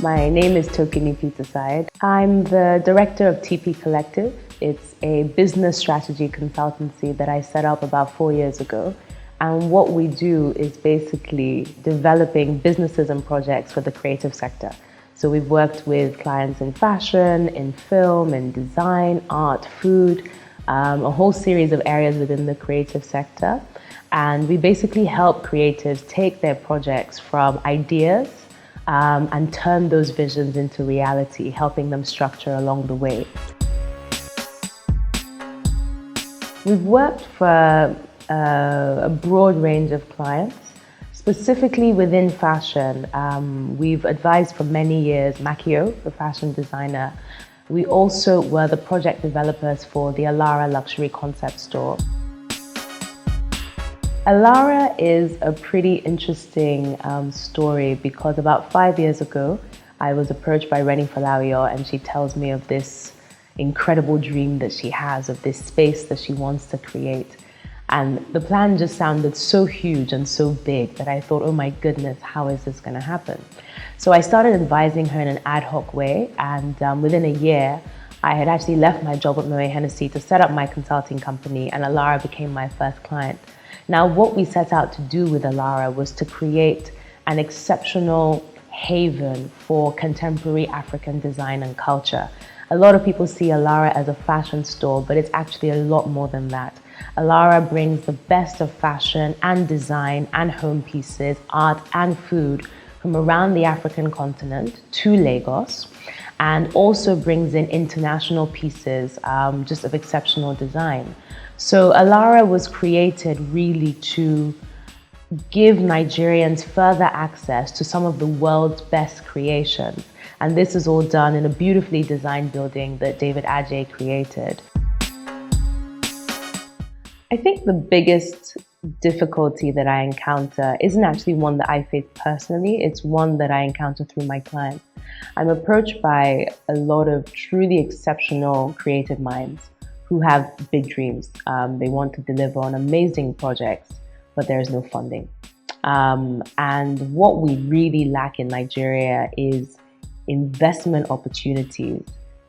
My name is Tokini Peterside. I'm the director of TP Collective. It's a business strategy consultancy that I set up about 4 years ago. And what we do is basically developing businesses and projects for the creative sector. So we've worked with clients in fashion, in film, in design, art, food, a whole series of areas within the creative sector. And we basically help creatives take their projects from ideas and turn those visions into reality, helping them structure along the way. We've worked for a broad range of clients. Specifically within fashion, we've advised for many years Makio, the fashion designer. We also were the project developers for the Alara luxury concept store. Alara is a pretty interesting story because about 5 years ago, I was approached by Renny Falawio, and she tells me of this incredible dream that she has of this space that she wants to create. And the plan just sounded so huge and so big that I thought, oh my goodness, how is this going to happen? So I started advising her in an ad hoc way, and within a year, I had actually left my job at Moët Hennessy to set up my consulting company, and Alara became my first client. Now, what we set out to do with Alara was to create an exceptional haven for contemporary African design and culture. A lot of people see Alara as a fashion store, but it's actually a lot more than that. Alara brings the best of fashion and design and home pieces, art and food from around the African continent to Lagos, and also brings in international pieces just of exceptional design. So Alara was created really to give Nigerians further access to some of the world's best creations. And this is all done in a beautifully designed building that David Adjei created. I think the biggest difficulty that I encounter isn't actually one that I face personally, it's one that I encounter through my clients. I'm approached by a lot of truly exceptional creative minds who have big dreams. They want to deliver on amazing projects, but there is no funding. And what we really lack in Nigeria is investment opportunities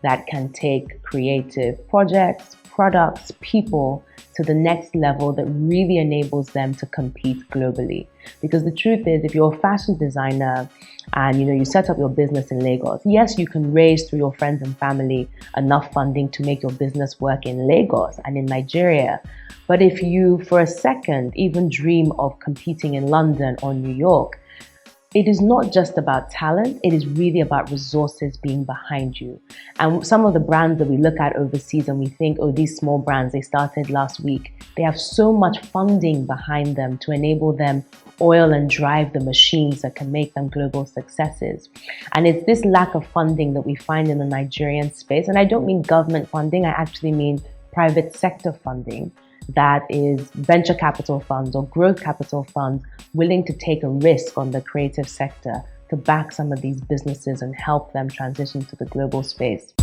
that can take creative projects, products, people to the next level that really enables them to compete globally. Because the truth is, if you're a fashion designer and you set up your business in Lagos, yes, you can raise through your friends and family enough funding to make your business work in Lagos and in Nigeria. But if you, for a second, even dream of competing in London or New York, it is not just about talent, it is really about resources being behind you. And some of the brands that we look at overseas and we think, oh, these small brands, they started last week, they have so much funding behind them to enable them oil and drive the machines that can make them global successes. And it's this lack of funding that we find in the Nigerian space. And I don't mean government funding, I actually mean private sector funding. That is venture capital funds or growth capital funds willing to take a risk on the creative sector to back some of these businesses and help them transition to the global space.